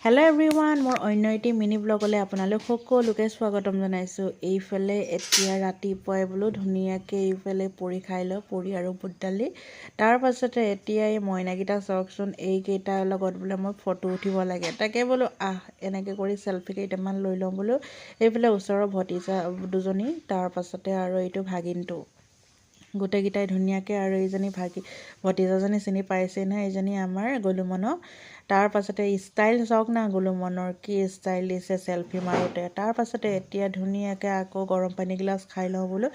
Hello' everyone, মোৰ অন্য এটি মিনি ব্লগলৈ আপোনালোক সকলোকে স্বাগতম জনাইছোঁ। এইফালে এতিয়া ৰাতিপুৱাই বোলো ধুনীয়াকৈ এইফালে পুৰি খাই লওঁ, পুৰি আৰু বুট দালি। তাৰ পাছতে এতিয়া এই মইনাকেইটা চাওকচোন, এইকেইটাৰ লগত বোলে মই ফটো উঠিব লাগে। তাকে বোলো এনেকৈ কৰি চেলফি কেইটামান লৈ লওঁ বোলো। এইফালে ওচৰৰ ভতিজা দুজনী, তাৰ পাছতে আৰু এইটো ভাগিনটো, গোটেইকেইটাই ধুনীয়াকৈ। আৰু এইজনী ভতিজাজনী চিনি পাইছে নহয়, এইজনী আমাৰ গুলুমনক। তাৰ পাছতে ষ্টাইল চাওক না, গুলুমনৰ কি ষ্টাইল দিছে চেলফি মাৰোঁতে। তাৰ পাছতে এতিয়া ধুনীয়াকৈ আকৌ গৰম পানী গিলাচ খাই লওঁ বোলো।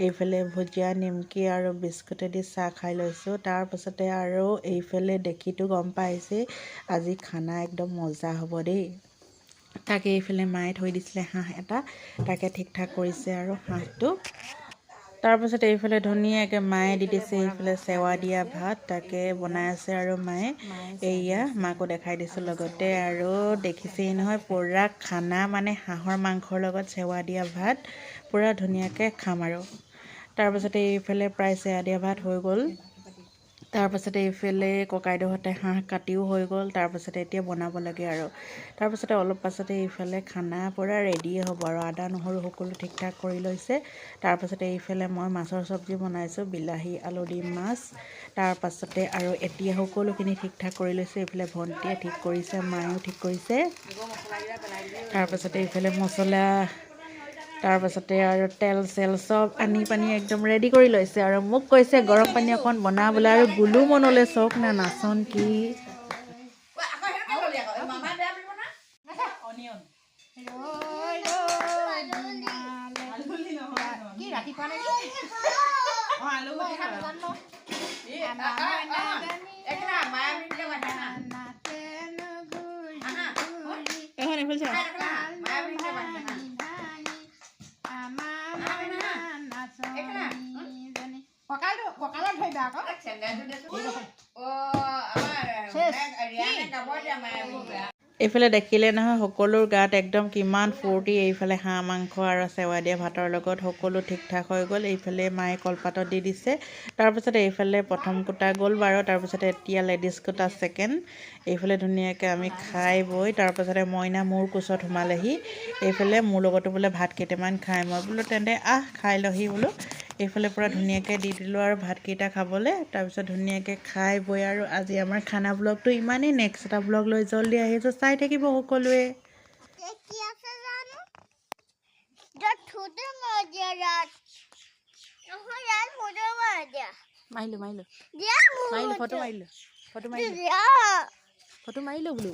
এইফালে ভুজিয়া, নিমকি আৰু বিস্কুটেদি চাহ খাই লৈছোঁ। তাৰ পাছতে আৰু এইফালে দেখিতো গম পাইছে আজি খানা একদম মজা হ'ব দেই। তাকে এইফালে মায়ে থৈ দিছিলে হাঁহ এটা, তাকে ঠিক ঠাক কৰিছে আৰু হাঁহটো। তাৰপাছত এইফালে ধুনীয়াকৈ মায়ে দি দিছে এইফালে চেৱা দিয়া ভাত, তাকে বনাই আছে আৰু মায়ে। এইয়া মাকো দেখাই দিছোঁ লগতে। আৰু দেখিছেই নহয় পূৰা খানা, মানে হাঁহৰ মাংসৰ লগত চেৱা দিয়া ভাত, পূৰা ধুনীয়াকৈ খাম আৰু। তাৰপাছতে এইফালে প্ৰায় চেৱা দিয়া ভাত হৈ গ'ল। তাৰপাছতে এইফালে ককাইদেউহঁতে হাঁহ কাটিও হৈ গ'ল। তাৰপাছতে এতিয়া বনাব লাগে আৰু। তাৰপাছতে অলপ পাছতে এইফালে খানা পূৰা ৰেডিয়ে হ'ব আৰু। আদা নহৰু সকলো ঠিক ঠাক কৰি লৈছে। তাৰপাছতে এইফালে মই মাছৰ চব্জি বনাইছোঁ, বিলাহী আলু দি মাছ। তাৰপাছতে আৰু এতিয়া সকলোখিনি ঠিক ঠাক কৰি লৈছে। এইফালে ভণ্টিয়ে ঠিক কৰিছে, মায়েও ঠিক কৰিছে। তাৰপাছতে এইফালে মছলা, তাৰপাছতে আৰু তেল চেল চব আনি পানি একদম ৰেডি কৰি লৈছে আৰু। মোক কৈছে গৰম পানী অকণ বনাবলৈ। আৰু গুলুমনলৈ চাওক না নাচন কি। এইফালে দেখিলে নহয় সকলোৰ গাত একদম কিমান ফূৰ্তি। এইফালে হাঁহ মাংস আৰু চেৱা দিয়া ভাতৰ লগত সকলো ঠিক ঠাক হৈ গ'ল। এইফালে মায়ে কলপাতত দি দিছে। তাৰপিছতে এইফালে প্ৰথম কোটা গ'ল বাৰু। তাৰপিছতে এতিয়া লেডিজ কোটা ছেকেণ্ড। এইফালে ধুনীয়াকৈ আমি খাই বৈ তাৰপাছতে মইনা মোৰ কোচত সোমালেহি। এইফালে মোৰ লগতো বোলে ভাত কেইটামান খাই, মই বোলো তেন্তে খাই লহি বোলো। এইফালে পূৰা ধুনীয়াকৈ দি দিলোঁ আৰু ভাতকেইটা খাবলৈ। তাৰপিছত ধুনীয়াকৈ খাই বৈ আৰু আজি আমাৰ খানা ব্লগটো ইমানেই। নেক্সট এটা ব্লগ লৈ জল্দি আহিছোঁ, চাই থাকিব সকলোৱে। ফটো মাৰিলোঁ বোলো।